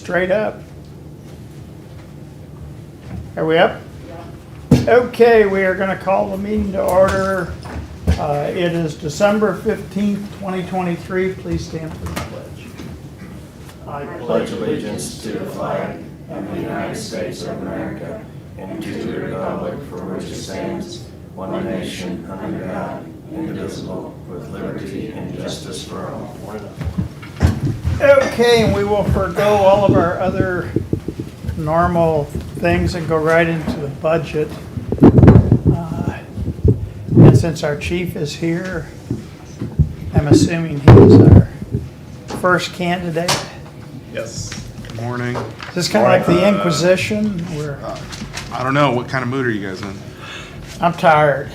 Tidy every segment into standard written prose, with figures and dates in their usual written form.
straight up. Are we up? Okay, we are going to call the meeting to order. It is December 15th, 2023. Please stand for the pledge. I pledge allegiance to the flag of the United States of America and to the republic for which it stands, one nation, under God, indivisible, with liberty and justice for all. Okay, and we will forego all of our other normal things and go right into the budget. And since our chief is here, I'm assuming he's our first candidate. Yes. Good morning. Is this kind of like the Inquisition? Where I don't know. What kind of mood are you guys in? I'm tired.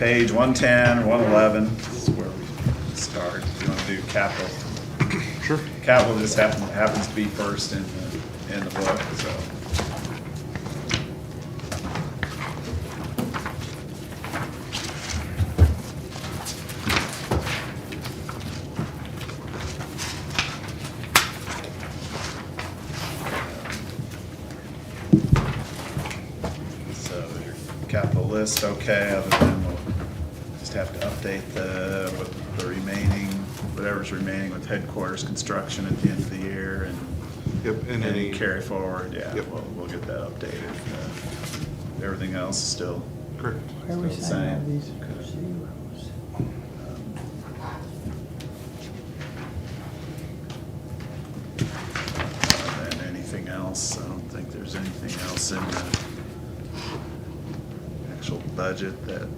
Page 110 or 111 is where we start. If you want to do capital. Sure. Capital just happens to be first in the book, so. So your capital list, okay, other than we'll just have to update with the remaining, whatever's remaining with headquarters construction at the end of the year and Yep. And any carry forward, yeah, Yep. we'll get that updated. Everything else is still, Correct. Why are we Still the saying all same. these are zeros? than anything else. I don't think there's anything else in the actual budget that,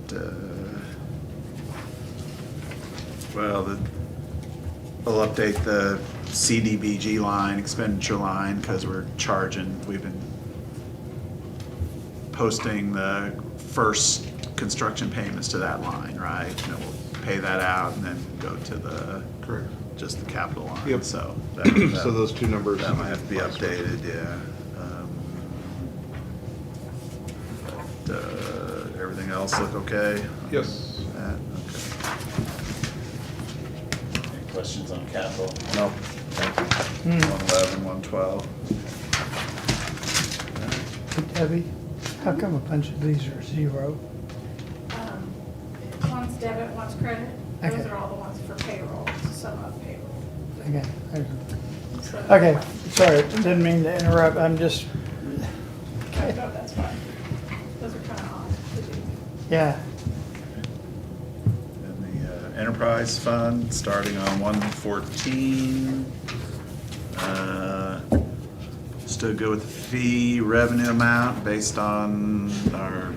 we'll update the CDBG line, expenditure line, because we've been posting the first construction payments to that line, right? And then we'll pay that out and then go to the, Correct. just the capital line. Yep. So So those two numbers. that might have to be updated, yeah. Everything else look okay? Yes. That, okay. Any questions on capital? Nope, thank you. 111, 112. Hey, Debbie, how come a bunch of these are zero? One's debit, one's credit. Those Okay. are all the ones for payroll, some of payroll. Okay, okay, sorry, didn't mean to interrupt, I'm just, Okay, no, that's fine. Those are kind of odd to do. yeah. And the enterprise fund, starting on 114. Still go with the fee revenue amount based on our,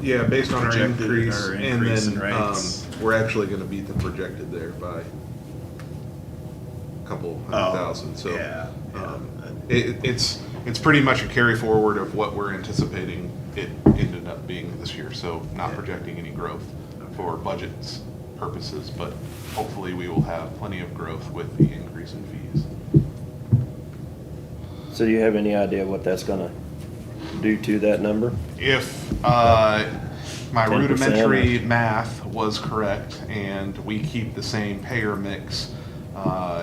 Yeah, based on our Projected increase, or and increase in then rates. we're actually going to beat the projected there by a couple hundred thousand. So yeah, yeah. it's pretty much a carry forward of what we're anticipating it ended up being this year. So not Yeah. projecting any growth for budgets purposes, but hopefully we will have plenty of growth with the increase in fees. So do you have any idea what that's gonna do to that number? If my 10% rudimentary math was correct and we keep the same payer mix,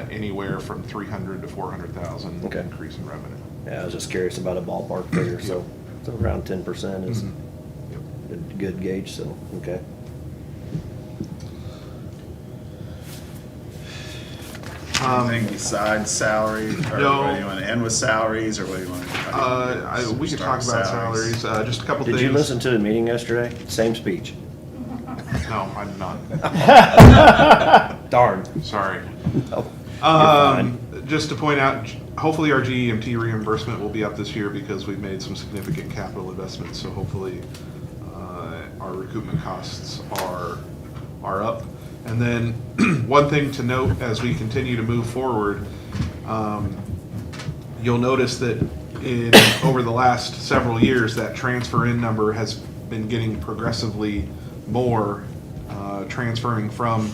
anywhere from 300 to 400,000 Okay. increase in revenue. Yeah, I was just curious about a ballpark figure, so around 10% is Yep. a good gauge, so, okay. Anything besides salary? Or No. what, do you want to end with salaries, or what do you want to? We could talk about salaries, just a couple Did things. you listen to the meeting yesterday? Same speech. No, I did not. Darn. Sorry. Oh, you're fine. Just to point out, hopefully our GEMT reimbursement will be up this year because we've made some significant capital investments. So hopefully our recoupment costs are up. And then one thing to note as we continue to move forward, you'll notice that over the last several years, that transfer in number has been getting progressively more, transferring from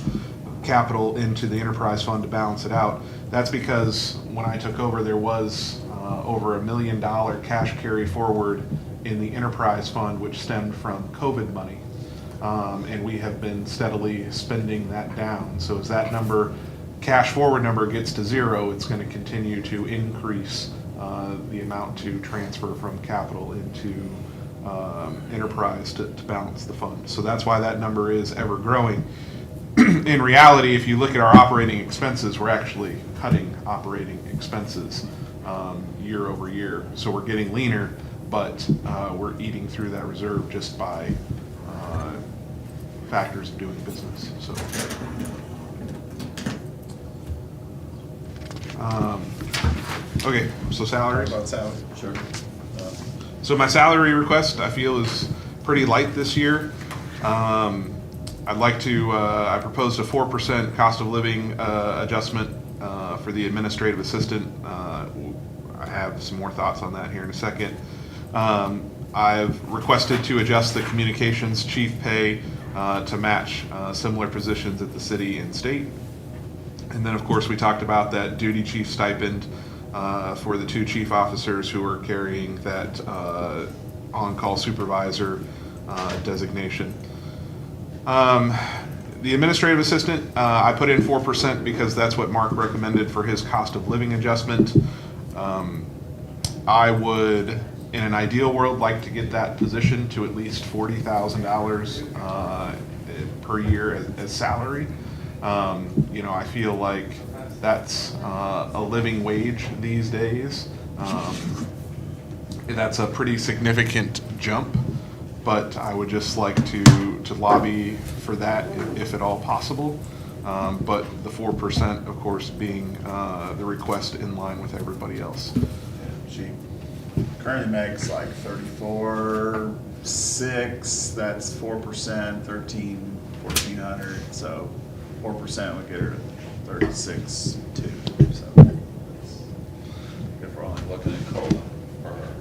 capital into the enterprise fund to balance it out. That's because when I took over, there was over $1 million cash carry forward in the enterprise fund, which stemmed from COVID money. And we have been steadily spending that down. So as that number cash forward number gets to zero, it's going to continue to increase the amount to transfer from capital into enterprise to balance the fund. So that's why that number is ever growing. In reality, if you look at our operating expenses, we're actually cutting operating expenses year over year. So we're getting leaner, but we're eating through that reserve just by factors of doing business. So, okay, so Sorry salaries. about salary. Sure. So my salary request, I feel, is pretty light this year. I'd like to, I proposed a 4% cost of living adjustment for the administrative assistant. I have some more thoughts on that here in a second. I've requested to adjust the communications chief pay to match similar positions at the city and state. And then, of course, we talked about that duty chief stipend for the 2 chief officers who are carrying that on-call supervisor designation. The administrative assistant, I put in 4% because that's what Mark recommended for his cost of living adjustment. I would, in an ideal world, like to get that position to at least $40,000 per year as salary. You know, I feel like that's a living wage these days. That's a pretty significant jump, but I would just like to lobby for that if at all possible. But the 4%, of course, being the request in line with everybody else. She currently makes like 34.6, that's 4%, 1,400, so 4% would get her to 36.2, so. If we're only looking at COLA for her.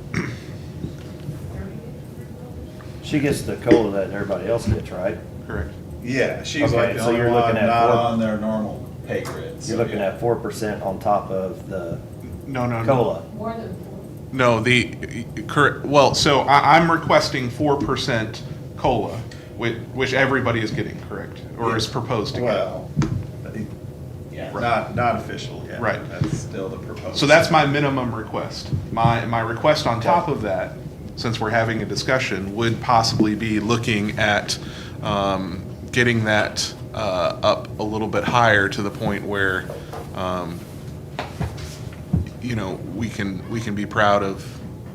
She gets the COLA that everybody else gets, right? Correct. Yeah, she's Okay, like the so only you're one looking at not 4 on their normal pay grid. so You're looking yeah. at 4% on top of the No, no, no. COLA. More than 4. No, the correct. Well, so I'm requesting 4% COLA, which everybody is getting, correct, or is proposed to get. Well, Yeah. not official yet. Right. That's still the proposal. So that's my minimum request. My request on top of that, since we're having a discussion, would possibly be looking at getting that up a little bit higher to the point where, you know, we can be proud of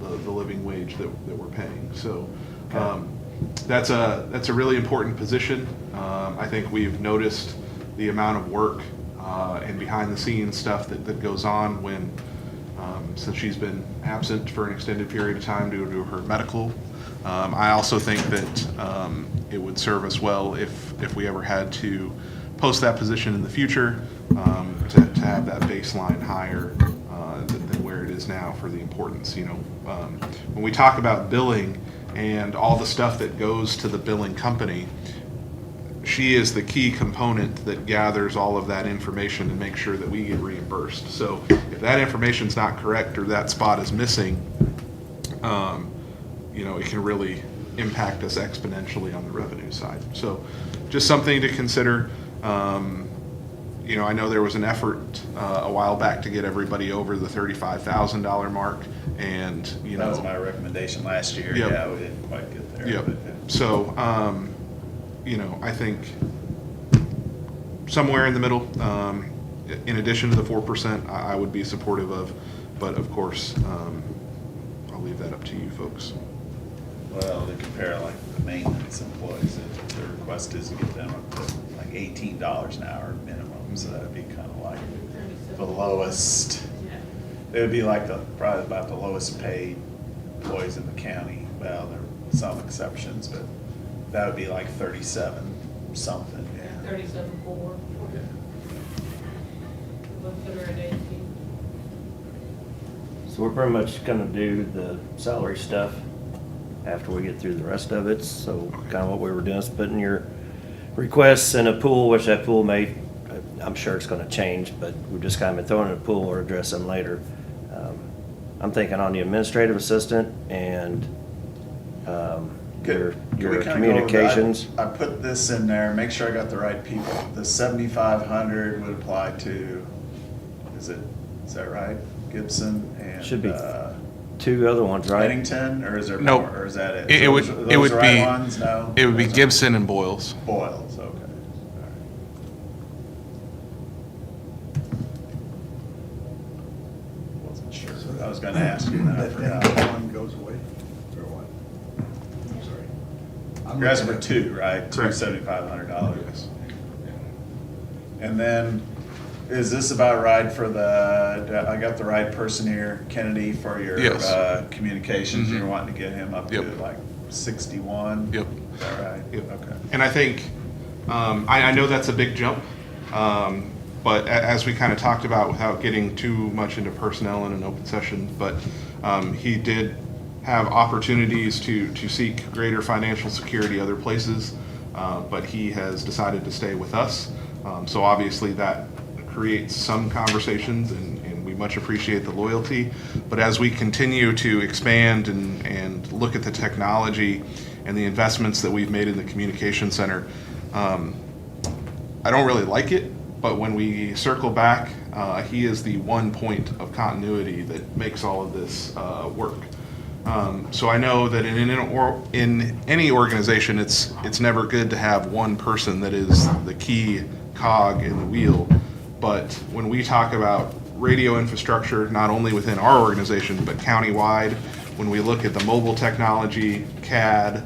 the living wage that we're paying. So that's a really important position. I think we've noticed the amount of work and behind the scenes stuff that goes on when since she's been absent for an extended period of time due to her medical. I also think that it would serve us well if we ever had to post that position in the future to have that baseline higher than where it is now for the importance. You know, when we talk about billing and all the stuff that goes to the billing company, she is the key component that gathers all of that information and makes sure that we get reimbursed. So if that information's not correct or that spot is missing, you know, it can really impact us exponentially on the revenue side. So just something to consider. You know, I know there was an effort a while back to get everybody over the $35,000 mark, and you That know, was my recommendation last year. Yep. Yeah, we didn't quite get there. Yep. but, So, you know, I think somewhere in the middle, in addition to the 4%, I would be supportive of, but of course, I'll leave that up to you folks. Well, to compare like the maintenance employees, the request is to get them up to like $18 an hour minimum, so that'd be kind of like the lowest. It would be like probably about the lowest paid employees in the county. Well, there are some exceptions, but that would be like 37 something, yeah. 37.4. We'll put her at 18. So we're pretty much gonna do the salary stuff after we get through the rest of it. So kind of what we were doing is putting your requests in a pool, which that pool may, I'm sure it's gonna change, but we've just kind of been throwing it in a pool or address them later. I'm thinking on the administrative assistant and your Could we your kinda go over that? communications. I put this in there, make sure I got the right people. The 7,500 would apply to, is that right? Gibson and. Should be two other ones, right? Pennington, or is there Nope. more, or is that it? It would- Those- it those would the right be- ones? No? It would be Those aren't. Gibson and Boyles. Boyles, okay. All right. Wasn't sure. I was gonna ask you, and I forgot. One goes away, or what? I'm sorry. I'm You're asking looking for at- two, right? Two Correct. $7,500. And then, is this about right for I got the right person here, Kennedy, for your Yes. communications? Mhm. You're wanting to get him up to Yep. like 61? Yep. Is that right? Yep. Okay. And I think, I know that's a big jump, but as we kind of talked about, without getting too much into personnel in an open session, but he did have opportunities to seek greater financial security other places, but he has decided to stay with us. So obviously that creates some conversations, and we much appreciate the loyalty. But as we continue to expand and look at the technology and the investments that we've made in the communication center, I don't really like it, but when we circle back, he is the one point of continuity that makes all of this work. So I know that in any organization, it's never good to have one person that is the key cog in the wheel. But when we talk about radio infrastructure, not only within our organization, but countywide, when we look at the mobile technology, CAD,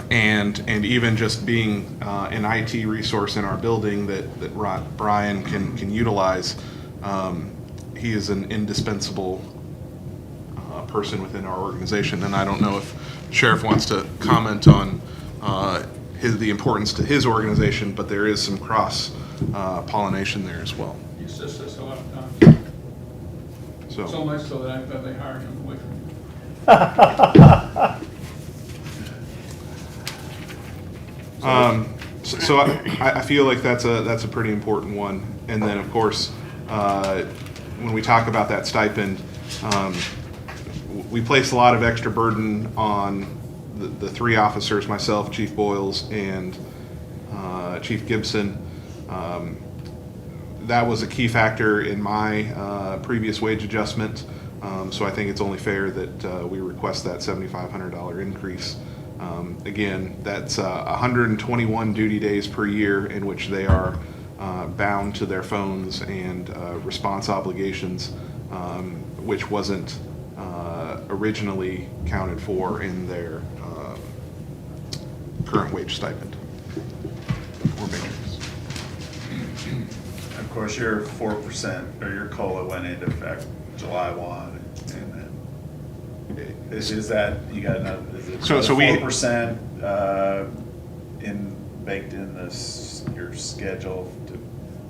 and even just being an IT resource in our building that Brian can utilize, he is an indispensable person within our organization. And I don't know if Sheriff wants to comment on the importance to his organization, but there is some cross pollination there as well. He assists us a lot of times, so So, much so that I thought they hired him away from me. so I feel like that's a pretty important one. And then, of course, when we talk about that stipend, we place a lot of extra burden on the three officers, myself, Chief Boyles, and Chief Gibson. That was a key factor in my previous wage adjustment. So I think it's only fair that we request that $7,500 increase. Again, that's 121 duty days per year in which they are bound to their phones and response obligations, which wasn't originally counted for in their current wage stipend or matrix. Of course, your 4% or your COLA went into effect July 1, and then is that, you got another, is it So we- 4% baked in your schedule to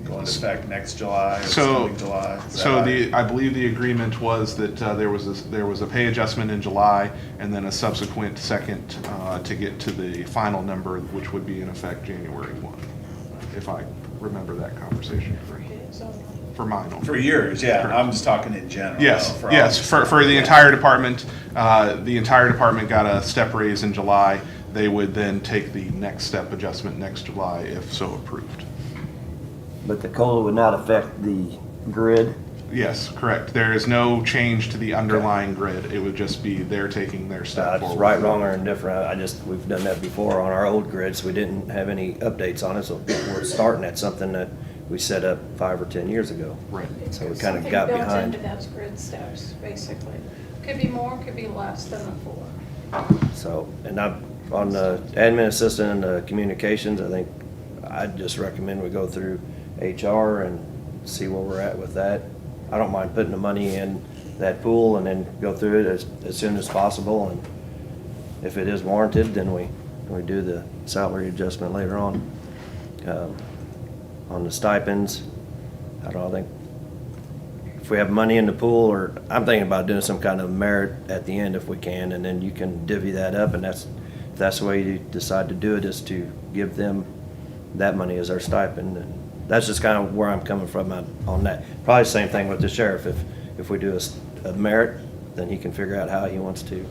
go into effect next July or So, coming July? Is that so right? I believe the agreement was that there was a pay adjustment in July and then a subsequent second to get to the final number, which would be in effect January 1, if I remember that conversation correctly. For mine only. For yours, yeah, Correct. I'm just talking in general. Yes, though, yes, all- for the entire department, the entire department got a step raise in July. They would then take the next step adjustment next July if so approved. But the COLA would not affect the grid. Yes, correct. There is no change to the underlying grid. It would just be they're taking their step It's forward. right, wrong, or indifferent. We've done that before on our old grids. We didn't have any updates on it, so we're starting at something that we set up 5 or 10 years ago. Right. So we kind of got behind. Something built into those grid steps, basically. Could be more, could be less than the 4. So, and I'm on the admin assistant and the communications, I think I'd just recommend we go through HR and see where we're at with that. I don't mind putting the money in that pool and then go through it as soon as possible. And if it is warranted, then we do the salary adjustment later on. On the stipends, I don't know, I think if we have money in the pool, or I'm thinking about doing some kind of merit at the end if we can, and then you can divvy that up, and if that's the way you decide to do it, is to give them that money as their stipend. And that's just kind of where I'm coming from on that. Probably the same thing with the sheriff. If we do a merit, then he can figure out how he wants to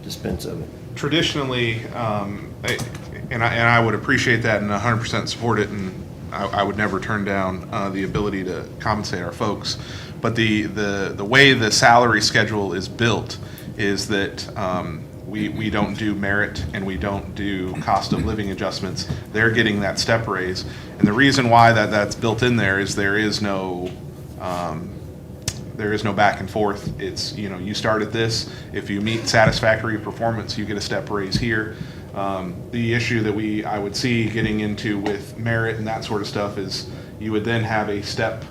dispense of it. Traditionally, and I would appreciate that and 100% support it, and I would never turn down the ability to compensate our folks. But the way the salary schedule is built is that we don't do merit and we don't do cost of living adjustments. They're getting that step raise. And the reason why that's built in there is there is no back and forth. It's, you start at this. If you meet satisfactory performance, you get a step raise here. The issue that I would see getting into with merit and that sort of stuff is you would then have a step,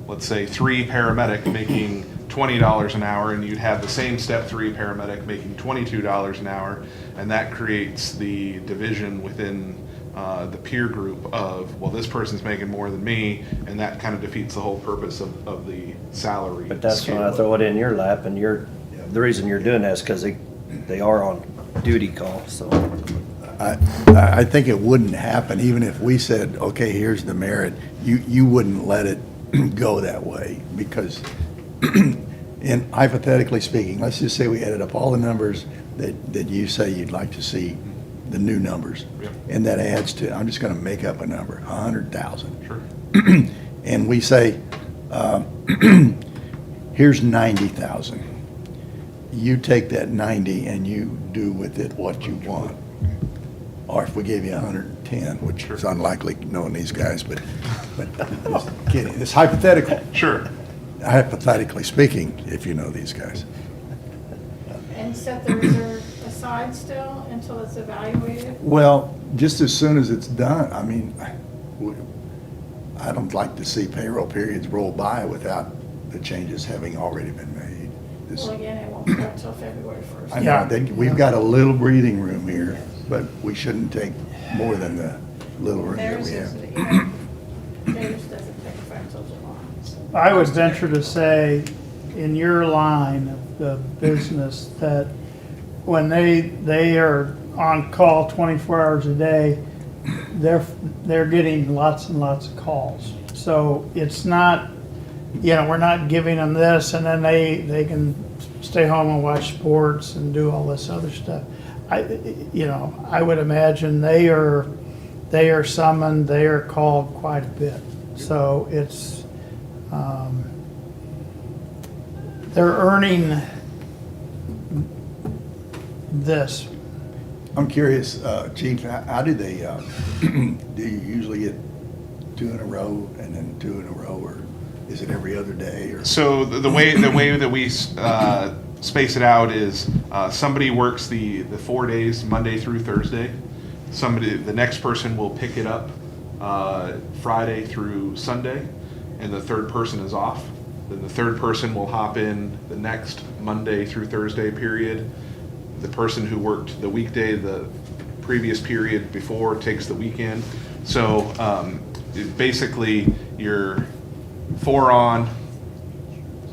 let's say 3 paramedic making $20 an hour, and you'd have the same step 3 paramedic making $22 an hour, and that creates the division within the peer group of, well, this person's making more than me, and that kind of defeats the whole purpose of the salary. But that's when I throw it in your lap, and the reason you're doing that is because they are on duty call, so. I think it wouldn't happen, even if we said, okay, here's the merit, you wouldn't let it go that way, because, and hypothetically speaking, let's just say we added up all the numbers that you say you'd like to see, the new numbers, Yep. and that adds to, I'm just gonna make up a number, 100,000. Sure. And we say, here's 90,000. You take that 90 and you do with it what you want. Or if we gave you 110, which is unlikely knowing these guys, but just kidding. It's hypothetical. Sure. Hypothetically speaking, if you know these guys. And set the reserve aside still until it's evaluated? Well, just as soon as it's done, I mean, I don't like to see payroll periods roll by without the changes having already been made. This- Well, again, it won't start till February 1st. I Yeah. know, we've got a little breathing room here, but we shouldn't take more than the little room that Theirs we is, have. theirs doesn't take effect till July. So. I would venture to say, in your line of the business, that when they are on call 24 hours a day, they're getting lots and lots of calls. So it's not, we're not giving them this and then they can stay home and watch sports and do all this other stuff. I would imagine they are summoned, they are called quite a bit. So it's, they're earning this. I'm curious, Chief, how do they, do you usually get 2 in a row and then 2 in a row, or is it every other day, or? So the way that we space it out is somebody works the 4 days, Monday through Thursday. The next person will pick it up Friday through Sunday, and the third person is off. Then the third person will hop in the next Monday through Thursday period. The person who worked the weekday the previous period before takes the weekend. So basically you're 4 on,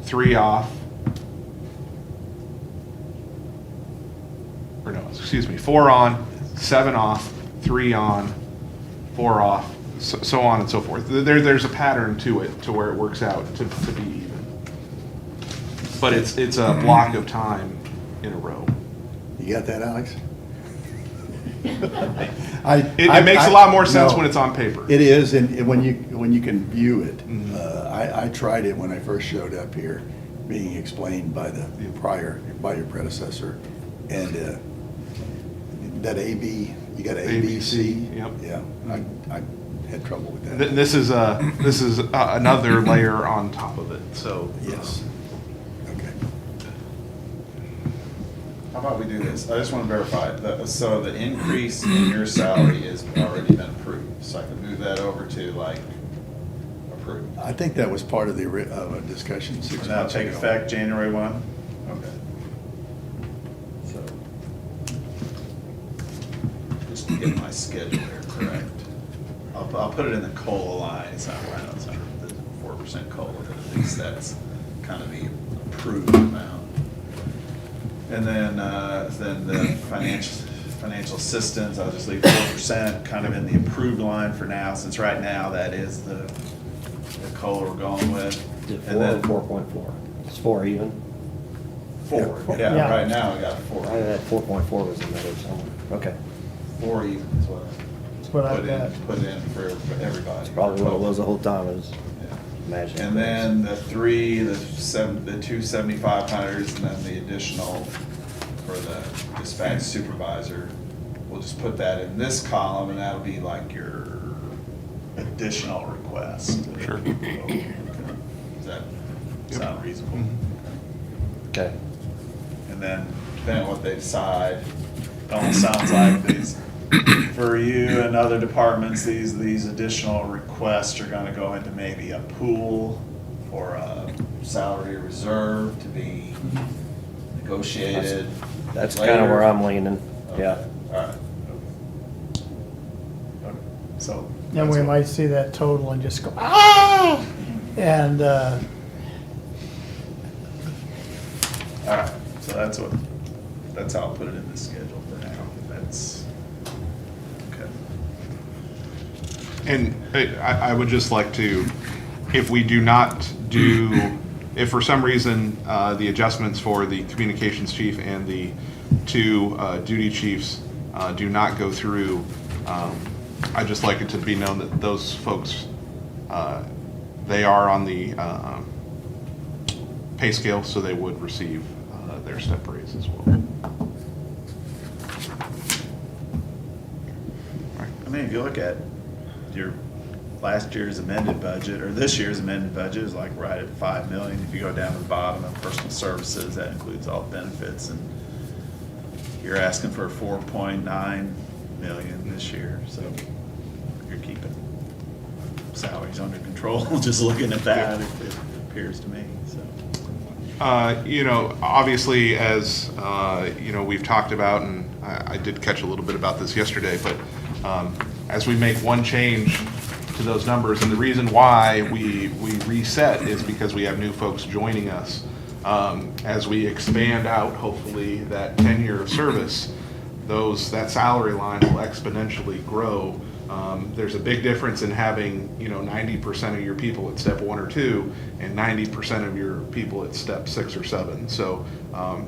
3 off. Or no, excuse me, 4 on, 7 off, 3 on, 4 off, so on and so forth. There's a pattern to it, to where it works out to be even. But it's a block of time in a row. You got that, Alex? It makes a lot more sense when it's on paper. It is, and when you can view it. Mhm. I tried it when I first showed up here, being explained by by your predecessor, and that AB, you got A, B, C. Yep. Yeah, I had trouble with that. This is another layer on top of it. So Yes. Okay. How about we do this? I just want to verify, so the increase in your salary has already been approved, so I can move that over to like approved. I think that was part of the discussion 6 Now months ago. take effect January 1? Okay. So, just to get my schedule here correct. I'll put it in the COLA line, it's not right, it's under the 4% COLA, but at least that's kind of the approved amount. And then the financial assistance, I'll just leave 4% kind of in the approved line for now, since right now that is the COLA we're going with. Is it And 4 or then 4.4? It's 4 even. 4, Yeah. yeah, right now we got 4. That 4.4 was in there somewhere. Okay, 4 even is what That's what I I've got. put in for everybody. probably what it was the whole time, is Yeah. imagine. And then the 3, the 2 7,500s, and then the additional for the dispatch supervisor. We'll just put that in this column, and that'll be like your additional request. Sure. Does that sound reasonable? Okay. And then depending on what they decide, it almost sounds like these, for you and other departments, these additional requests are gonna go into maybe a pool or a salary reserve to be negotiated. That's kind of where later. I'm leaning, yeah. All right. Okay. So. Then we that's what- might see that total and just go, ah! And, All right, so that's how I'll put it in the schedule for now. That's, okay. And I would just like to, if we do not do, if for some reason the adjustments for the communications chief and the 2 duty chiefs do not go through, I'd just like it to be known that those folks, they are on the pay scale, so they would receive their step raise as well. I mean, if you look at your last year's amended budget, or this year's amended budget is like right at 5 million. If you go down to the bottom of personal services, that includes all benefits, and you're asking for 4.9 million this year, so you're keeping salaries under control, just looking at that, it appears to me, so. Obviously, as, we've talked about, and I did catch a little bit about this yesterday, but as we make one change to those numbers, and the reason why we reset is because we have new folks joining us. As we expand out, hopefully, that tenure of service, that salary line will exponentially grow. There's a big difference in having, 90% of your people at step 1 or 2 and 90% of your people at step 6 or 7. So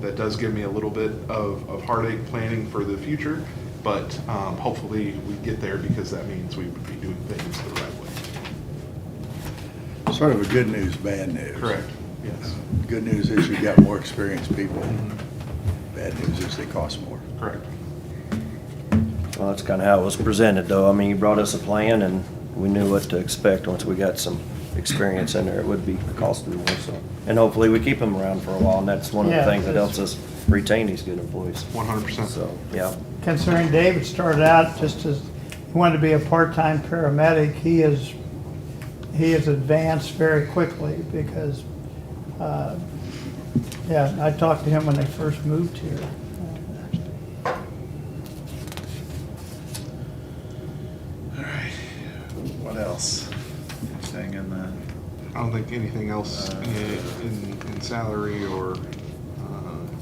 that does give me a little bit of heartache planning for the future, but hopefully we get there, because that means we would be doing things the right way. Sort of a good news, bad news. Correct, yes, Good news is you got more experienced people. Bad news is they cost more. correct. Well, that's kind of how it was presented, though. I mean, you brought us a plan, and we knew what to expect. Once we got some experience in there, it would be costing more, so. And hopefully, we keep them around for a while, and that's one of the Yeah, things that it's- helps us retain these good employees. 100%. So, yeah. considering David started out just as, he wanted to be a part-time paramedic, he has advanced very quickly because, I talked to him when they first moved here. All right, what else? Anything in the? I don't think anything else in salary or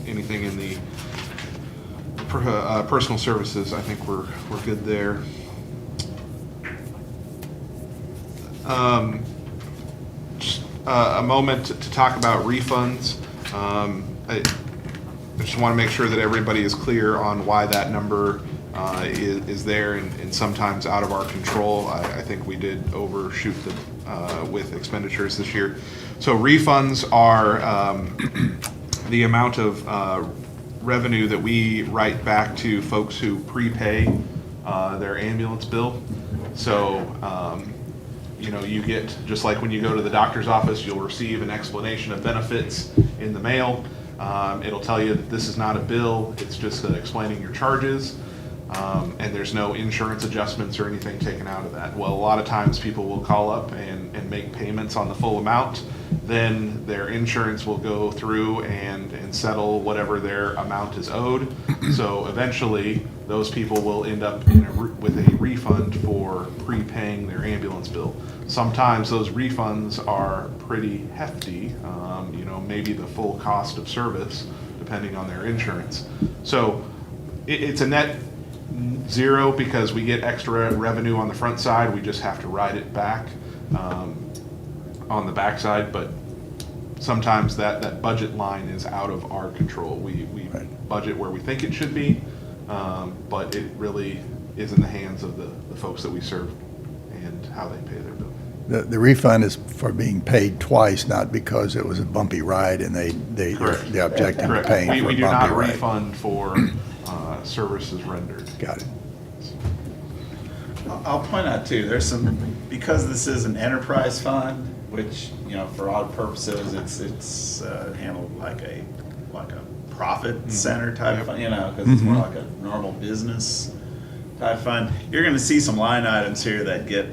anything in the personal services. I think we're good there. Just a moment to talk about refunds. I just want to make sure that everybody is clear on why that number is there and sometimes out of our control. I think we did overshoot with expenditures this year. So refunds are the amount of revenue that we write back to folks who prepay their ambulance bill. So, you get, just like when you go to the doctor's office, you'll receive an explanation of benefits in the mail. It'll tell you that this is not a bill, it's just explaining your charges. And there's no insurance adjustments or anything taken out of that. Well, a lot of times people will call up and make payments on the full amount. Then their insurance will go through and settle whatever their amount is owed. So eventually, those people will end up with a refund for prepaying their ambulance bill. Sometimes those refunds are pretty hefty, maybe the full cost of service, depending on their insurance. So it's a net zero because we get extra revenue on the front side. We just have to write it back on the back side. But sometimes that budget line is out of our control. We Right. budget where we think it should be, but it really is in the hands of the folks that we serve and how they pay their bill. The refund is for being paid twice, not because it was a bumpy ride and Correct. they're objecting to Correct. paying for a We bumpy do not ride. refund for services rendered. Got it. I'll point out too, there's some, because this is an enterprise fund, which, you know, for audit purposes, it's handled like a profit center type Yep. fund, you know, because it's more like a normal business type fund. You're gonna see some line items here that get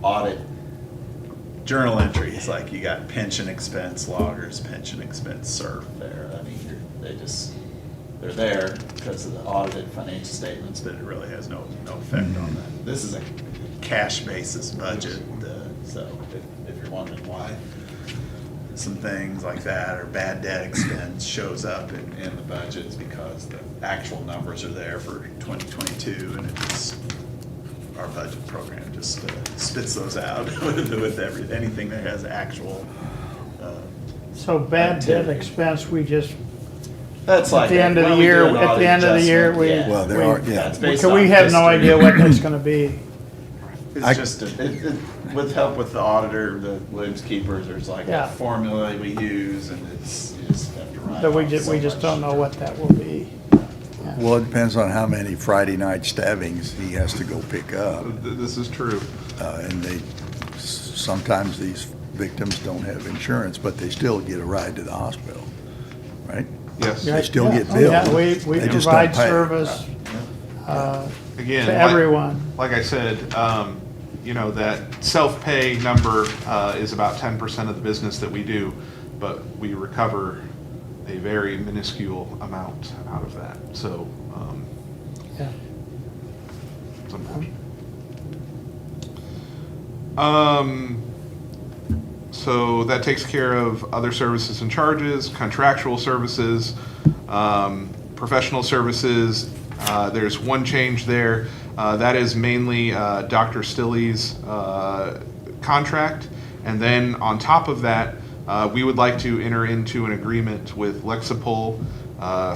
audit journal entries, like you got pension expense loggers, pension expense surf there. I mean, they're there because of the audited financial statements, but it really has no effect on that. This is a cash basis budget, so if you're wondering why some things like that or bad debt expense shows up in the budgets, because the actual numbers are there for 2022, and it's our budget program just spits those out with anything that has actual. So bad debt activity. expense, we just, That's at like the end of when the we do year, an at audit the end of the year, adjustment, we. yeah. Well, there we- are, yeah. That's based So we on have no history. idea what that's gonna be. I- It's just, with help with the auditor, the Williams Keepers, there's like Yeah. a formula we use, and you just have to write. But we off just, so we just much. don't know what that will be. Well, it depends on how many Friday night stabbings he has to go pick up. This is true. And sometimes these victims don't have insurance, but they still get a ride to the hospital, right? Yes. They still Yeah, get oh, yeah, billed. we They just provide don't pay. service Again, to like- everyone. Like I said, you know, that self-pay number is about 10% of the business that we do, but we recover a very minuscule amount out of that. So, Yeah. it's unfortunate. So that takes care of other services and charges, contractual services, professional services. There's one change there. That is mainly Dr. Stilley's contract. And then on top of that, we would like to enter into an agreement with Lexipol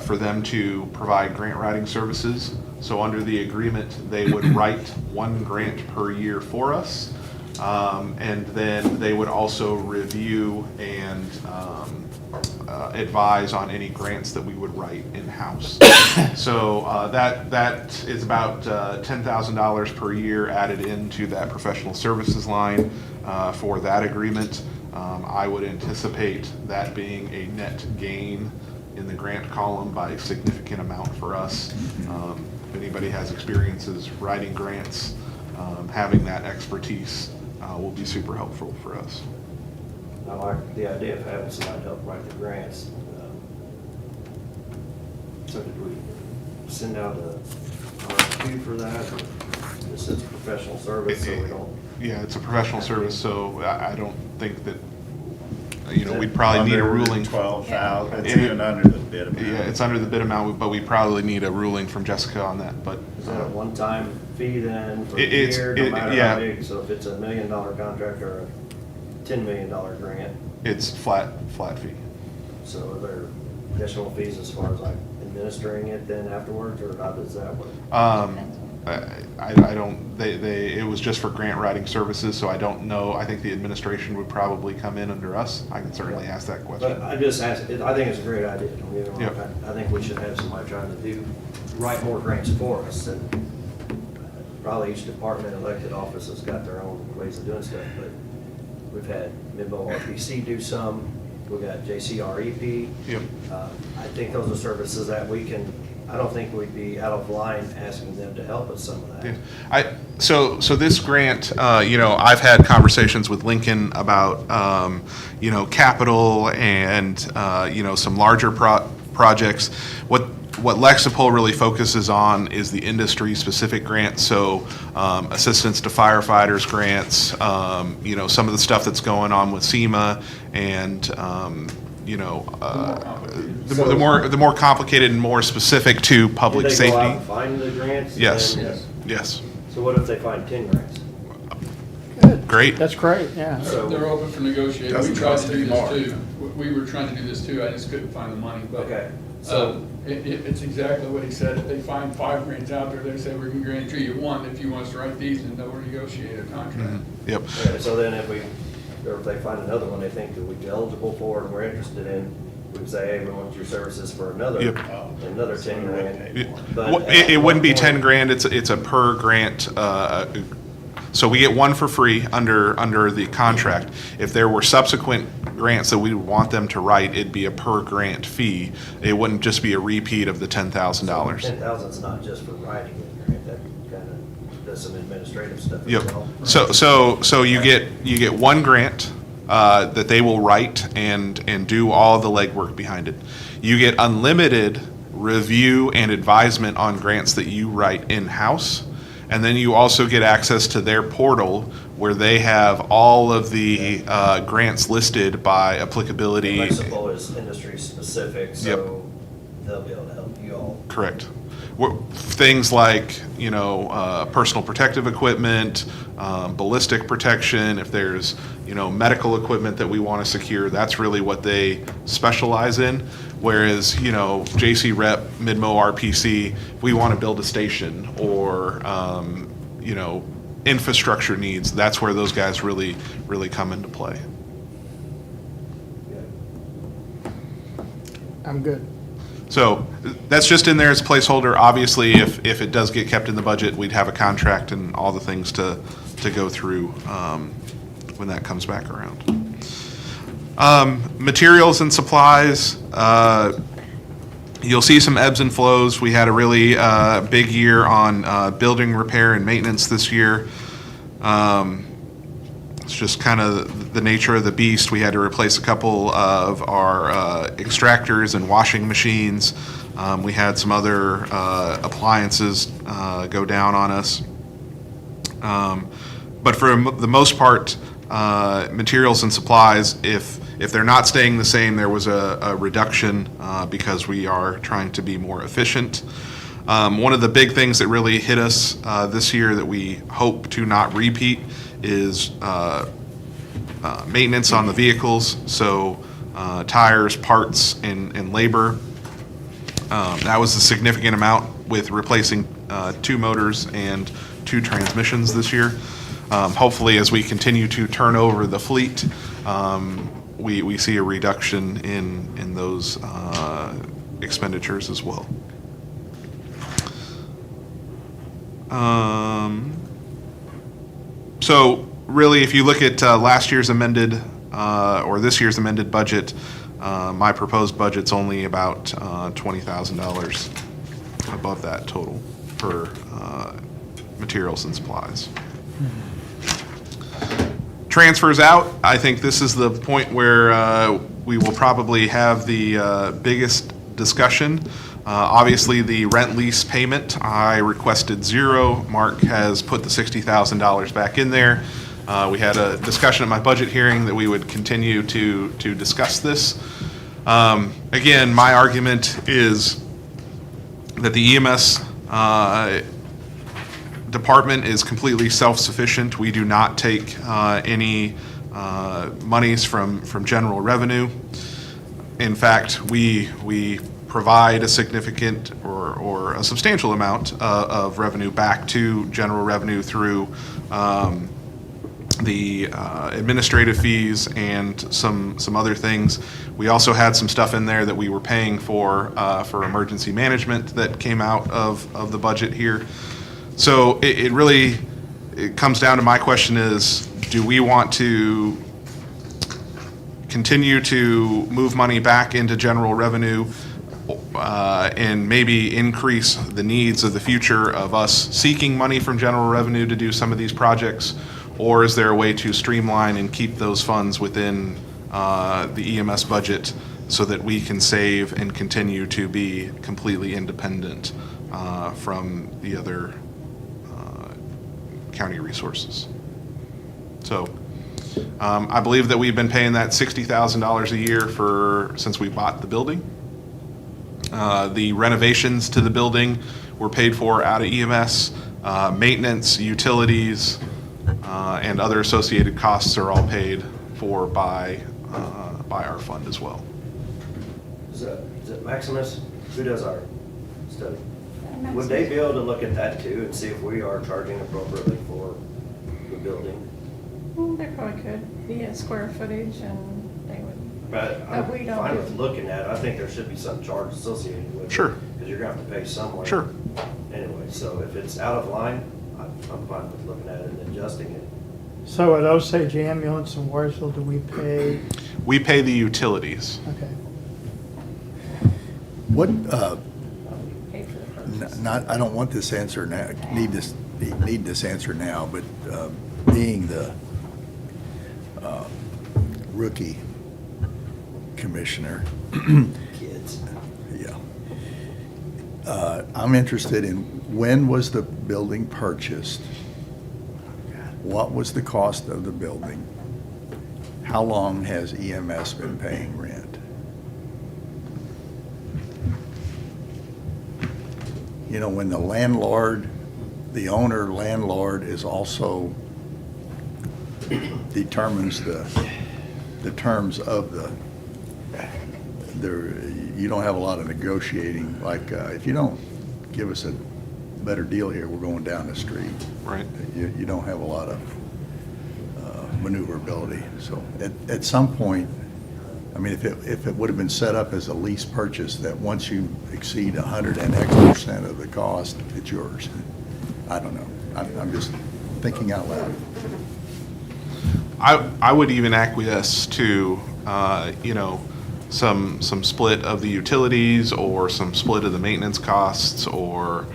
for them to provide grant writing services. So under the agreement, they would write one grant per year for us. And then they would also review and advise on any grants that we would write in-house. So that is about $10,000 per year added into that professional services line for that agreement. I would anticipate that being a net gain in the grant column by a significant amount for us. If anybody has experiences writing grants, having that expertise will be super helpful for us. I like the idea of having somebody help write the grants. So did we send out a RFQ for that, or this is professional service, so we don't? Yeah, it's a professional service, so I don't think that, you know, we'd probably need a Under ruling. 12,000, it's Yeah. even under the bid amount. Yeah, it's under the bid amount, but we probably need a ruling from Jessica on that, but. Is that a one-time fee then for the It's- year, no matter yeah. how big? So if it's $1 million contract or a $10 million grant, It's flat fee. so are there additional fees as far as like administering it then afterwards, or how does that work? I don't, it was just for grant writing services, so I don't know. I think the administration would probably come in under us. I can certainly ask that But question. I just asked, I think it's a great idea, don't get me wrong. Yep. I think we should have somebody trying to write more grants for us, and probably each department elected office has got their own ways of doing stuff, but we've had Midbo RPC do some, we got JCREP. Yep. I think those are services that we can, I don't think we'd be out of line asking them to help us some of Yeah. that. So this grant, you know, I've had conversations with Lincoln about, you know, capital and, you know, some larger projects. What Lexipol really focuses on is the industry-specific grants, so assistance to firefighters grants, you know, some of the stuff that's going on with SEMA, and, you know, the more complicated and more specific to public Do they go out safety. and find the grants? Yes, And- yes. So what if they find 10 grants? Great. That's great, yeah. They're open for negotiating. Doesn't We tried cost to do any this more. too. We were trying to do this too, I just couldn't find the money, but. Okay, so- It's exactly what he said. If they find 5 grants out there, they say, we can guarantee you 1 if you want us to write these, and they'll negotiate a contract. Yep. Okay, so then if we, or if they find another one they think that we'd be eligible for and we're interested in, we'd say, hey, we want your services for another, Yep. another 10 grand. But Well, it wouldn't be at 10 what grand, it's a per grant, so we get one for free under the contract. If there were subsequent grants that we would want them to write, it'd be a per grant fee. It wouldn't just be a repeat of the $10,000. 10,000's not just for writing the grant, that kind of does some administrative stuff as Yep. well. So you get one grant that they will write and do all the legwork behind it. You get unlimited review and advisement on grants that you write in-house. And then you also get access to their portal where they have all of the grants listed by applicability. Flexible is industry specific, so they'll be able to help you all. Correct. Things like, personal protective equipment, ballistic protection, if there's, medical equipment that we want to secure, that's really what they specialize in. Whereas, JC Rep, Midmo RPC, we want to build a station or, infrastructure needs, that's where those guys really, really come into play. I'm good. So that's just in there as a placeholder. Obviously, if it does get kept in the budget, we'd have a contract and all the things to go through when that comes back around. Materials and supplies, you'll see some ebbs and flows. We had a really big year on building repair and maintenance this year. It's just kind of the nature of the beast. We had to replace a couple of our extractors and washing machines. We had some other appliances go down on us. But for the most part, materials and supplies, if they're not staying the same, there was a reduction because we are trying to be more efficient. One of the big things that really hit us this year that we hope to not repeat is maintenance on the vehicles, so tires, parts, and labor. That was a significant amount with replacing 2 motors and 2 transmissions this year. Hopefully, as we continue to turn over the fleet, we see a reduction in those expenditures as well. So really, if you look at last year's amended or this year's amended budget, my proposed budget's only about $20,000 above that total for materials and supplies. Transfers out, I think this is the point where we will probably have the biggest discussion. Obviously, the rent lease payment, I requested 0. Mark has put the $60,000 back in there. We had a discussion at my budget hearing that we would continue to discuss this. Again, my argument is that the EMS department is completely self-sufficient. We do not take any monies from general revenue. In fact, we provide a significant or a substantial amount of revenue back to general revenue through the administrative fees and some other things. We also had some stuff in there that we were paying for emergency management that came out of the budget here. So it really comes down to my question is, do we want to continue to move money back into general revenue and maybe increase the needs of the future of us seeking money from general revenue to do some of these projects? Or is there a way to streamline and keep those funds within the EMS budget so that we can save and continue to be completely independent from the other county resources? So I believe that we've been paying that $60,000 a year since we bought the building. The renovations to the building were paid for out of EMS, maintenance, utilities, and other associated costs are all paid for by our fund as well. Is it Maximus? Who does our study? Would they be able to look at that too and see if we are charging appropriately for the building? Well, they probably could via square footage and they would, But But we I'm don't fine do with it. looking at it. I think there should be some charge associated with it. Sure. Because you're gonna have to pay somewhere. Sure. Anyway, so if it's out of line, I'm fine with looking at it and adjusting it. So at Osage Ambulance in Warsville, do we pay, We pay the utilities. okay. What, pay for the purchase. not, I don't want this answer now, need this answer now, but being the rookie commissioner, Kids. yeah. I'm interested in, when was the building purchased? What was the cost of the building? How long has EMS been paying rent? You know, when the landlord, the owner landlord is also determines the terms of you don't have a lot of negotiating, like, if you don't give us a better deal here, we're going down the street. Right. You don't have a lot of maneuverability. So at some point, I mean, if it would have been set up as a lease purchase, that once you exceed 100 and X% of the cost, it's yours. I don't know. I'm just thinking out loud. I would even acquiesce to, some split of the utilities or some split of the maintenance costs or,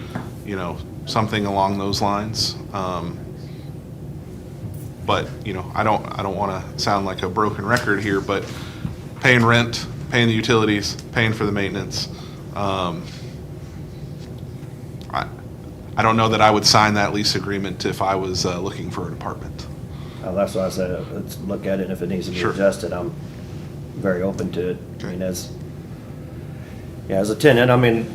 something along those lines. But, I don't want to sound like a broken record here, but paying rent, paying the utilities, paying for the maintenance. I don't know that I would sign that lease agreement if I was looking for an apartment. That's why I said, let's look at it, and if it needs to be Sure. adjusted, I'm very open to it. I Okay. mean, as a tenant, I mean,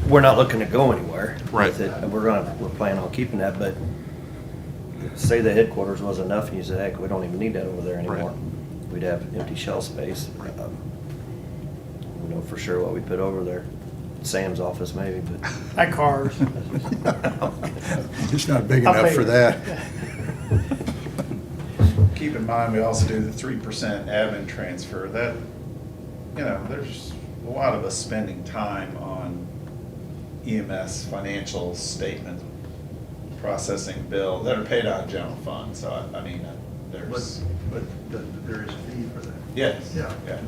we're not looking to go anywhere. Right. with it. We're planning on keeping that, but say the headquarters was enough, and you said, heck, we don't even need that over there anymore. Right. We'd have empty shell space. Right. We know for sure what we put over there. Sam's office maybe, but. That cars. It's not big I'll enough pay for you. that. Keep in mind, we also do the 3% admin transfer. That, there's a lot of us spending time on EMS financial statement processing bill that are paid out of general fund. So, I mean, there's. But there is a fee for that. Yes. Yeah. Yeah.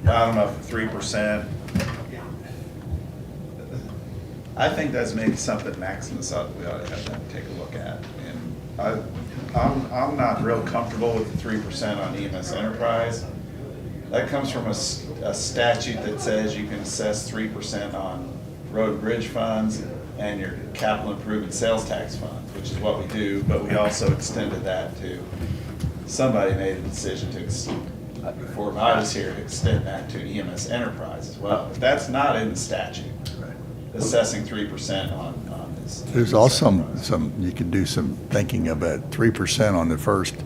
I don't know if 3%. I think that's maybe something Maximus we ought to have them take a look at. And I'm not real comfortable with the 3% on EMS Enterprise. That comes from a statute that says you can assess 3% on road and bridge funds and your capital improvement sales tax funds, which is what we do, but we also extended that to, somebody made a decision to, before I was here, to extend that to EMS Enterprise as well. But that's not in the statute, assessing 3% on this. There's also you could do some thinking about 3% on the first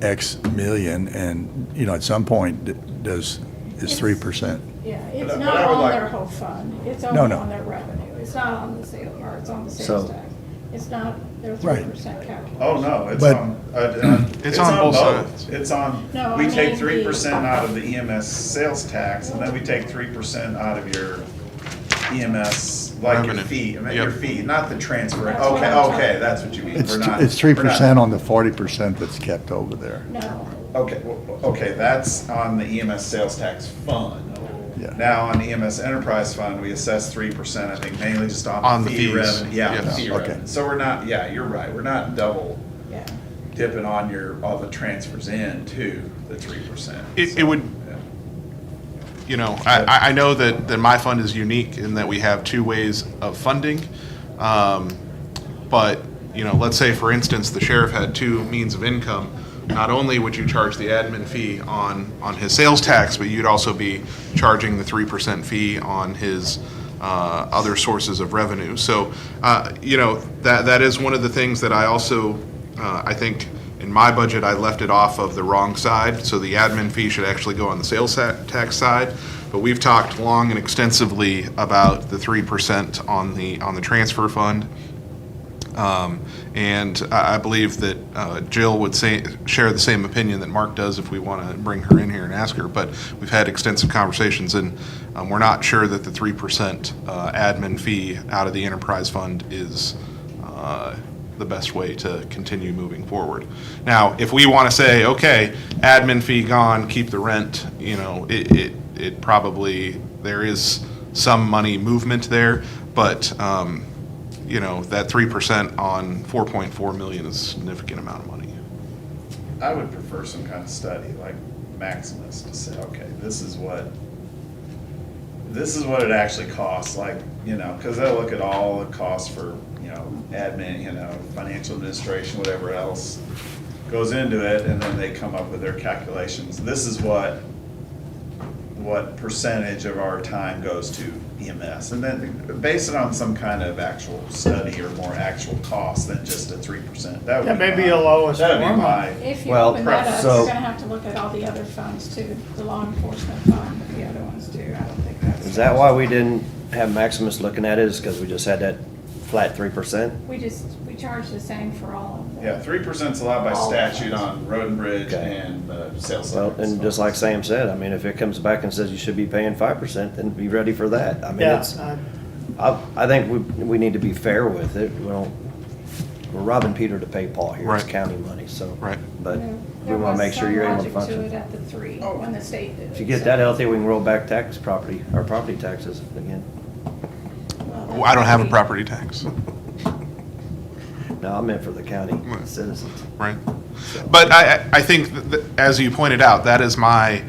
X million, and, at some point, is 3%. Yeah, it's But not I would on like- their whole fund, it's No, only no. on their revenue, it's not on the sale, or it's on the So- sales tax. It's not their Right. 3% calculation. Oh, no, it's But- on. It's on both sides. It's on, No, we I take mean 3% out of the EMS sales tax, and then we take 3% out of your EMS, like your Revenue. fee, I mean, Yep. your fee, not the transfer. That's what Okay, I'm talking okay, about. that's what you mean. It's We're not- it's we're not- 3% on the 40% that's kept over there. No, Okay, okay, that's on the EMS sales tax fund. Yeah. Now, on the EMS enterprise fund, we assess 3%, I think mainly just On on the the fee fees, revenue. Yeah, on the yes. fee Okay. revenue. So we're not, yeah, you're right, we're not double yeah. dipping on all the transfers in to the 3%. It would, I know that my fund is unique in that we have two ways of funding. But, let's say, for instance, the sheriff had two means of income. Not only would you charge the admin fee on his sales tax, but you'd also be charging the 3% fee on his other sources of revenue. So, that is one of the things that I also, I think in my budget, I left it off of the wrong side. So the admin fee should actually go on the sales tax side. But we've talked long and extensively about the 3% on the transfer fund. And I believe that Jill would share the same opinion that Mark does if we want to bring her in here and ask her. But we've had extensive conversations, and we're not sure that the 3% admin fee out of the enterprise fund is the best way to continue moving forward. Now, if we want to say, okay, admin fee gone, keep the rent, it probably, there is some money movement there, but that 3% on 4.4 million is a significant amount of money. I would prefer some kind of study like Maximus to say, okay, this is what it actually costs, like, because they'll look at all the costs for, admin, financial administration, whatever else goes into it, and then they come up with their calculations. This is what percentage of our time goes to EMS, and then base it on some kind of actual study or more actual cost than just a 3%. That may be a lowest That'd be form. my, If you Well, open that up, so- you're gonna have to look at all the other funds too, the law enforcement fund, the other ones too. I don't think that's. Is that why we didn't have Maximus looking at it, is because we just had that flat 3%? We charge the same for all of them. yeah, 3%'s allowed by All statute funds. on road and bridge Okay. and sales Well, tax. and just like Sam said, I mean, if it comes back and says you should be paying 5%, then be ready for that. I mean, Yeah, it's, I think we need to be fair with it. We're robbing Peter to pay Paul here. It's Right. county money, so. Right. But we There want was to make sure some you're able to logic to function. it at the 3 when the state did it. If you get so- that healthy, we can roll back our property taxes again. Well, I don't have a that's- property tax, No, I meant for the county Right. citizens. right? But I think, as you pointed out, that is my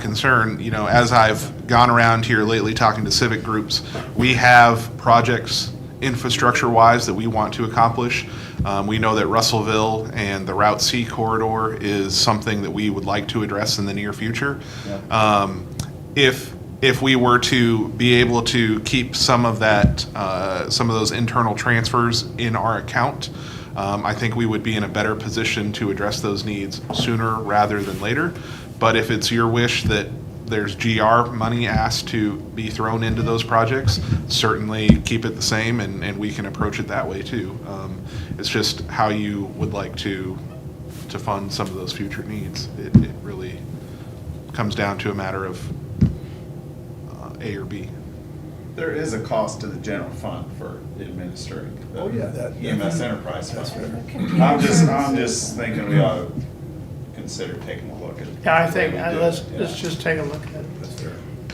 concern. As I've gone around here lately talking to civic groups, we have projects infrastructure-wise that we want to accomplish. We know that Russellville and the Route C corridor is something that we would like to address in the near future. If we were to be able to keep some of those internal transfers in our account, I think we would be in a better position to address those needs sooner rather than later. But if it's your wish that there's GR money asked to be thrown into those projects, certainly keep it the same, and we can approach it that way too. It's just how you would like to fund some of those future needs. It really comes down to a matter of A or B. There is a cost to the general fund for administering the Oh, yeah, that- EMS enterprise That's fund. And the computer I'm services. just thinking we ought to consider taking a look at. Yeah, I think, the way we do let's it, let's yeah. just take a look at it.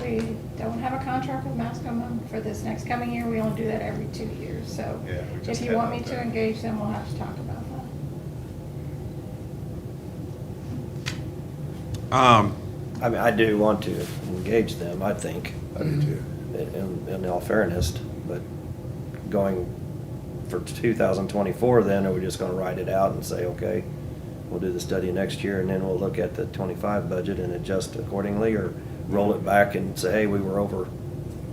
We don't have a contract with Mascoma for this next coming year. We only do that every 2 years, so. Yeah, we just If you had want me about to that. engage them, we'll have to talk about that. I mean, I do want to engage them, I think, I do too. in all fairness, but going for 2024 then, are we just gonna write it out and say, okay, we'll do the study next year, and then we'll look at the 25 budget and adjust accordingly, or roll it back and say, hey, we were over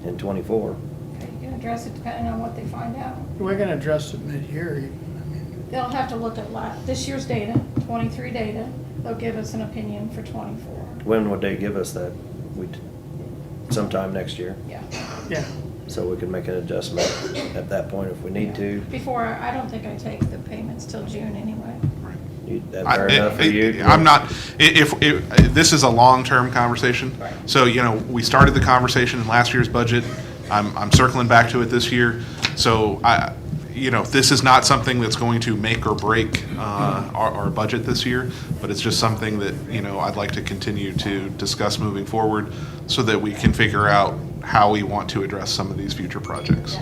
in 24? Okay, you can address it depending on what they find out. We're gonna address it mid-year. I mean, They'll have to look at this year's data, 23 data. They'll give us an opinion for 24. When would they give us that? Sometime next year, Yeah. Yeah, so we can make an adjustment at that point if we need to. Before, I don't think I take the payments till June anyway. That fair enough for you? I'm not, if this is a long-term conversation. Right. So, we started the conversation in last year's budget. I'm circling back to it this year. So this is not something that's going to make or break our budget this year, but it's just something that, I'd like to continue to discuss moving forward so that we can figure out how we want to address some of these future projects.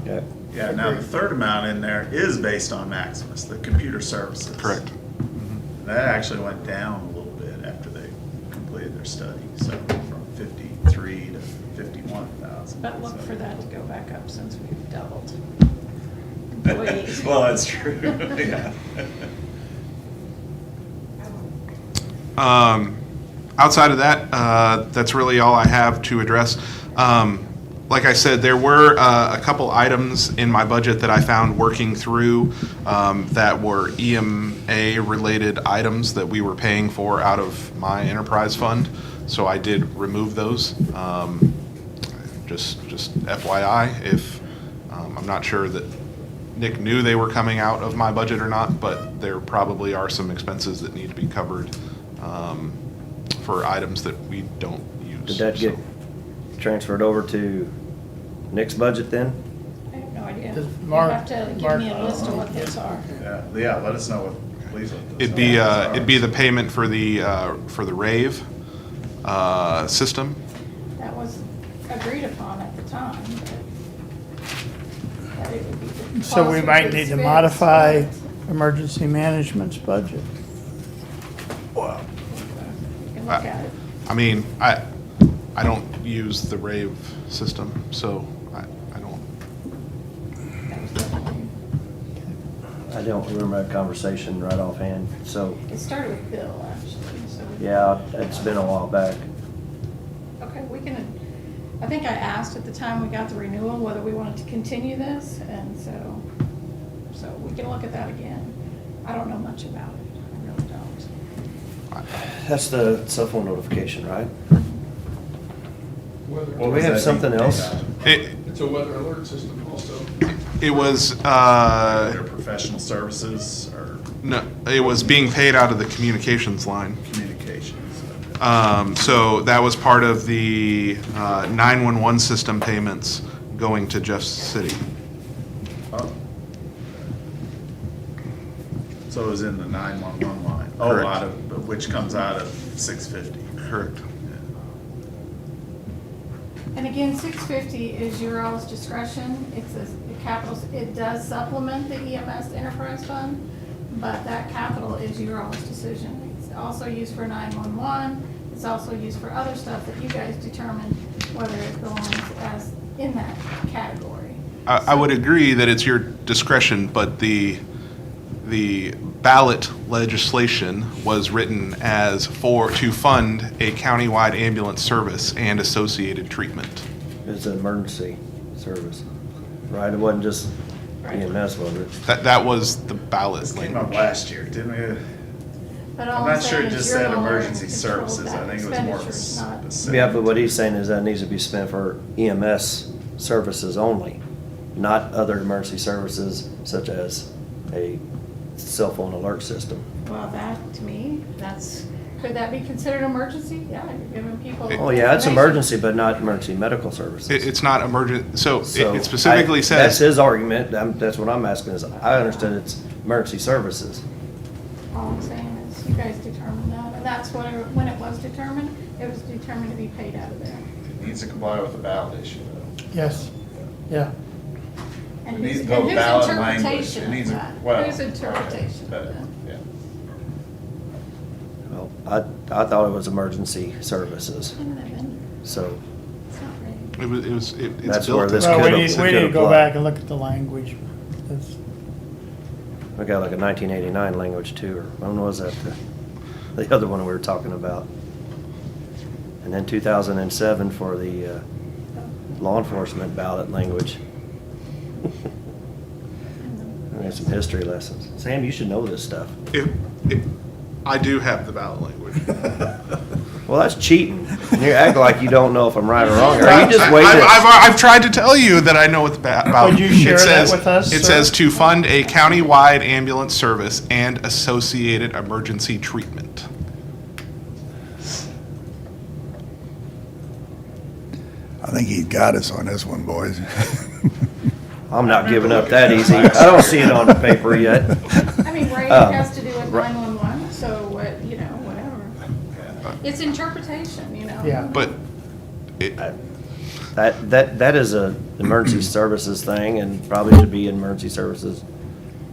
Okay. Yeah, now the third amount in there is based on Maximus, the computer services. Correct. That actually went down a little bit after they completed their study, so from 53 to 51,000. But look for that to go back up since we've doubled. Please. Well, that's true, yeah. Outside of that, that's really all I have to address. like I said, there were a couple items in my budget that I found working through that were EMA-related items that we were paying for out of my enterprise fund. So I did remove those. Just FYI, if I'm not sure that Nick knew they were coming out of my budget or not, but there probably are some expenses that need to be covered for items that we don't use. Did that get So- transferred over to Nick's budget then? I have no idea. Does You Mark- have to give Mark- me a list of what those are. Yeah, let us know what, please let us know. It'd be the payment for the rave system. That was agreed upon at the time, but that it would be the So we cost might of need to expense, modify right? emergency management's budget. You can look at it. I mean, I don't use the rave system, so I don't. That was definitely- I don't remember that conversation right offhand, so, It started with Bill, actually, so. yeah, it's been a while back. Okay, we can, I think I asked at the time we got the renewal whether we wanted to continue this, and so we can look at that again. I don't know much about it, I really don't. That's the cell phone notification, right? Weather- Do we have something else? It It's a weather alert system also. was, Their professional services or no, it was being paid out of the communications line. communications. So that was part of the 911 system payments going to Jeff City. Oh. So it was in the 911 line? Oh, Correct. out of, which comes out of 650. Correct. And again, 650 is your all's discretion. It's a capital, it does supplement the EMS enterprise fund, but that capital is your all's decision. It's also used for 911. It's also used for other stuff that you guys determine whether it belongs as in that category. I would agree that it's your discretion, but the ballot legislation was written as to fund a countywide ambulance service and associated treatment. It's an emergency service, right? It wasn't just EMS, was it? That was the ballot This came up language. last year, didn't we? But all I'm not saying sure it is just you're said the one that emergency controls services. that I think it was more expenditures, not- specific. Yeah, but what he's saying is that needs to be spent for EMS services only, not other emergency services such as a cell phone alert system. Well, that, to me, could that be considered emergency? Yeah, you're giving people. Oh, yeah, it's information. emergency, but not emergency medical services. It's not emergent, so So it specifically That's says, his argument, that's what I'm asking is, I understood it's emergency services. All I'm saying is you guys determined that, and that's what, when it was determined, it was determined to be paid out of there. It needs to comply with the ballot issue, though. Yes, yeah. And It needs whose to go and whose ballot language. interpretation It of needs, that? well. Whose interpretation but, of that? yeah. Well, I thought it was emergency services, Shouldn't have been. so It's not right. it's That's where built this in. Well, could- we need to go apply. back and look at the language. It's- we got like a 1989 language too, or when was that? The other one we were talking about. And then 2007 for the law enforcement ballot language. We had some history lessons. Sam, you should know this stuff. I do have the ballot language. Well, that's cheating. You act like you don't know if I'm right or wrong. Or you just wait. I've tried to tell you that I know what the ballot. Would you share it that says, with us, It sir? says to fund a countywide ambulance service and associated emergency treatment. I think he got us on this one, boys. I'm not giving up that easy. I don't see it on the paper yet. I mean, Ray Um, has to do with right. 911, so what, you know, whatever. It's interpretation, you know? Yeah. But it, That is a emergency services thing and probably should be in emergency services That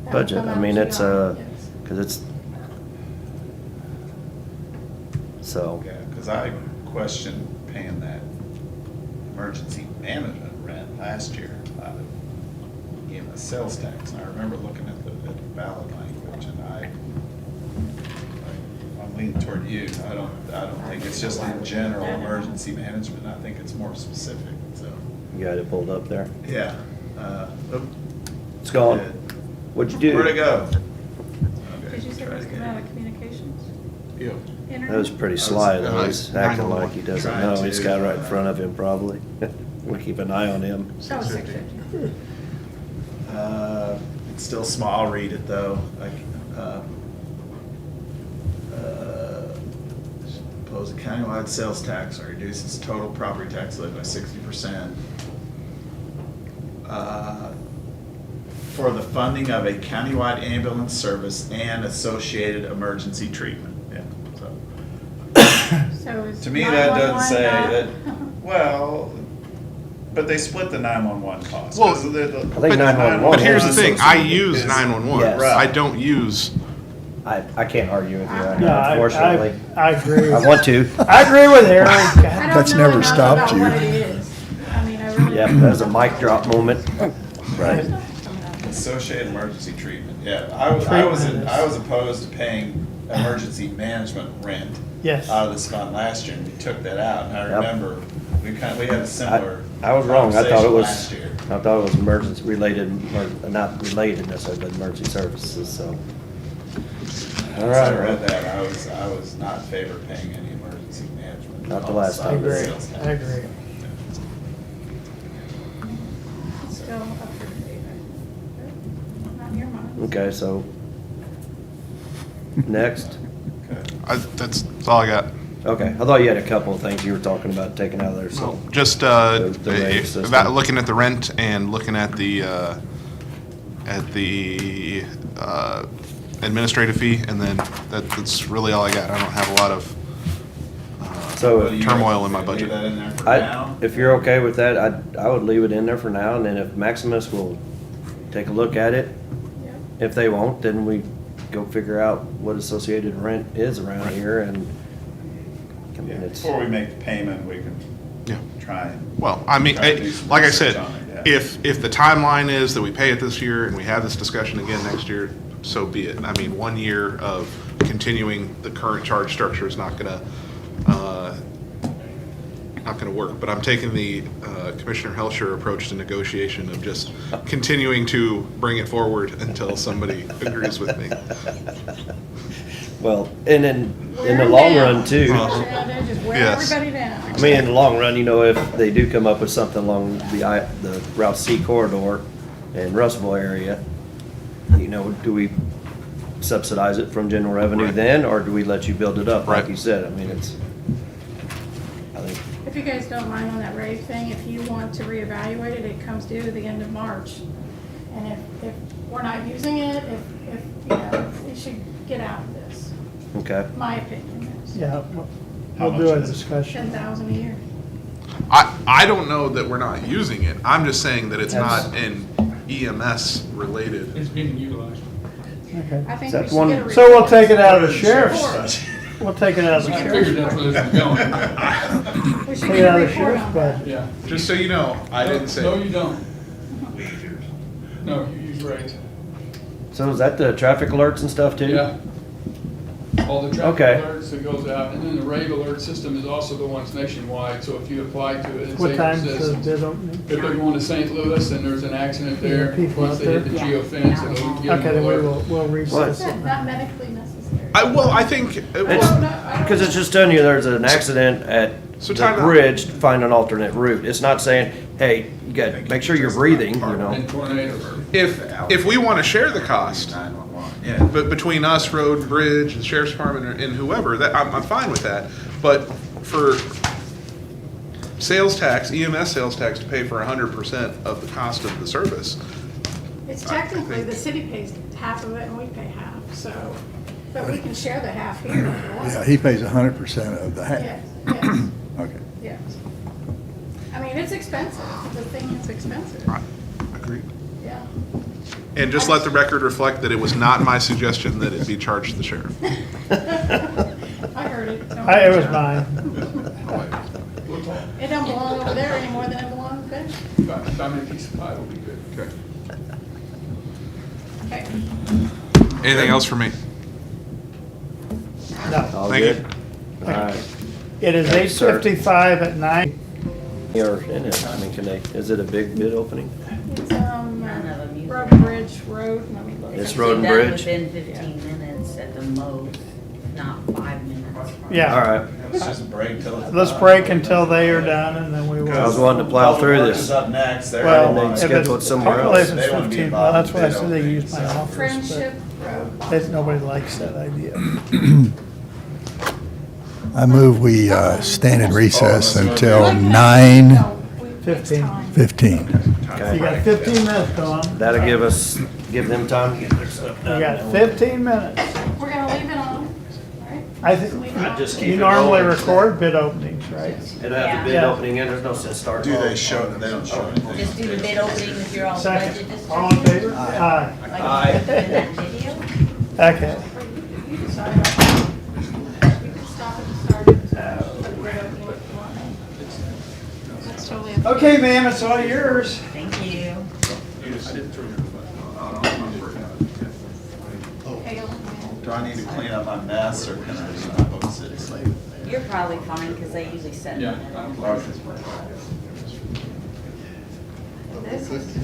would budget. come I out mean, to it's y'all, yes. cause it's, so, Yeah, because I questioned paying that emergency management rent last year out of EMS sales tax. And I remember looking at the ballot language, and I'm leaning toward you. I don't think it's just in general emergency management. I think it's more specific, so. You got it pulled up there. Yeah. Oop, It's gone. did. What'd you do? Where'd it go? Did you say it was coming out of communications? Yeah. Internet? That was pretty sly though. He's acting 911. like he doesn't Trying know. He's to, got it right in front of him probably. We'll keep an eye on him. That was 650. It's still small, I'll read it though. Propose a countywide sales tax or reduce its total property tax levy by 60%. For the funding of a countywide ambulance service and associated emergency treatment. Yeah, so. So is To me, that doesn't say 911 that, well, but they split the 911 costs. Well, 'cause the- I think But 911. But here's the is- thing, I associated use is- 911. Yes. Right. I don't use, I can't argue with you right No, now, unfortunately. I agree. I want to. I agree with Eric. I God, don't That's know never enough stopped about you. what it is. I mean, I really. Yeah, that was a mic drop moment. Right. Associated emergency treatment, yeah. I was opposed to paying emergency management rent Yes. out of this fund last year, and we took that out, and I Yep. remember, we had a similar I was wrong. I thought it conversation was, last year. I thought it was emergency related, or not related necessarily, but emergency services, so. All Once I right. read that, I was not in favor of paying any emergency management. Not the last I time. agree, Sales tax. I agree. It's still up for debate. Not in your mind. Okay, so. Next. Okay. that's all I got. Okay, I thought you had a couple of things you were talking about taking out of there, so. Just, The rate system. about looking at the rent and looking at the administrative fee, and then that's really all I got. I don't have a lot of So What do you turmoil in my leave budget. that in there for now? if you're okay with that, I would leave it in there for now, and then if Maximus will take a look at it, Yep. if they won't, then we go figure out what associated rent is around here, and, I mean, Yeah, it's, before we make the payment, we can Yeah. try and. Well, I mean, Try to do some like I research said, on it, yeah. if the timeline is that we pay it this year and we have this discussion again next year, so be it. I mean, 1 year of continuing the current charge structure is not gonna work. But I'm taking the Commissioner Helsher approach to negotiation of just continuing to bring it forward until somebody agrees with me. well, and then, in the Wear 'em long down. run too, Yeah, they just wear Yes. everybody down. I mean, in the long run, you know, if they do come up with something along the Route C corridor in Russellville area, you know, do we subsidize it from general revenue Right. then, or do we let you build it up, like Right. you said? I mean, it's, I think, If you guys don't mind on that rate thing, if you want to reevaluate it, it comes due the end of March. And if we're not using it, if, you know, it should get out of this. okay. My opinion is. Yeah, How we'll do a much is it? discussion. 10,000 a year. I don't know that we're not using it. I'm just saying that it's That's- not an EMS related. It's being utilized. Okay. I think Is that we should one- get a. So we'll take it out of the Sheriff's sheriff's, budget. we'll take it out of the I figured sheriff's. that's where this was going. We should Take it get out a of the report sheriff's on that. budget. Yeah. Just so you know, I didn't say. No, you don't. No, you use rates. So is that the traffic alerts and stuff too? Yeah. All the traffic Okay. alerts that goes out, and then the rave alert system is also the one that's nationwide, so if you apply to it, it What time's the says, bid opening? if they're going to St. Louis and there's an accident there, People once out they hit there? the geofence, it'll give them Okay, an then we alert. will, we'll recess Is it. that not medically necessary? I think. It's, No, no, I don't- because it's just telling you there's an accident at So the time out. bridge, find an alternate route. It's not saying, hey, you got, make sure you're breathing, you know? And tornadoes. If we want to share the cost, 911, yeah. but between us, road, and bridge, and sheriff's department, and whoever, that I'm fine with that. But for sales tax, EMS sales tax, to pay for 100% of the cost of the service, It's technically, the city pays half of it and we pay half, so, but we can share the half here if you want. Yeah, he pays 100% of the half. Yes, yes, Okay. yes. I mean, it's expensive. The thing is expensive. right? Agreed. Yeah. And just let the record reflect that it was not my suggestion that it be charged to the sheriff. I heard it. Don't It was worry. mine. We'll talk. It don't belong over there any more than it belongs there. Buy me a piece of pie will be good. Okay. Okay. Anything else for me? No. All Thank you. good? All right. It is Thanks, sir. 8:55 at night. Or, in it, I mean, can they, is it a big bid opening? It's, None of them use Road it. Bridge Road, let me look. It's Usually Road and done Bridge? Within 15 minutes at the most, not 5 minutes. Yeah. All right. Let's just break till it's Let's done. break until they are done and then we I was will. wanting to plow through Public Works this. is up next, they're. Well, They if it's, schedule it somewhere else. if it's They wanna be 15, well, that's why I involved said they in can bid use my openings. office, Friendship Road. but nobody likes that idea. I move we stand in recess until Like that. 9:15. No, it's 15. time. You Okay. got 15 minutes, Dawn. That'll give them time to get their stuff done. You got 15 minutes. We're gonna leave it on, right? I think, I'd just keep you it normally rolling. record bid openings, right? It'll have the bid Yeah. opening in, there's no sense starting. Do they show, they don't show anything? Just do the bid opening with your own budget Second, description. all in favor? Aye. Like you did in that video. Okay. You decide. You can stop at the start of the bid opening if you want. That's totally up to you. Okay, ma'am, it's all yours. Thank you. Hail. Do I need to clean up my mess, or can I just not book city? You're probably fine, because they usually set Yeah. them. This is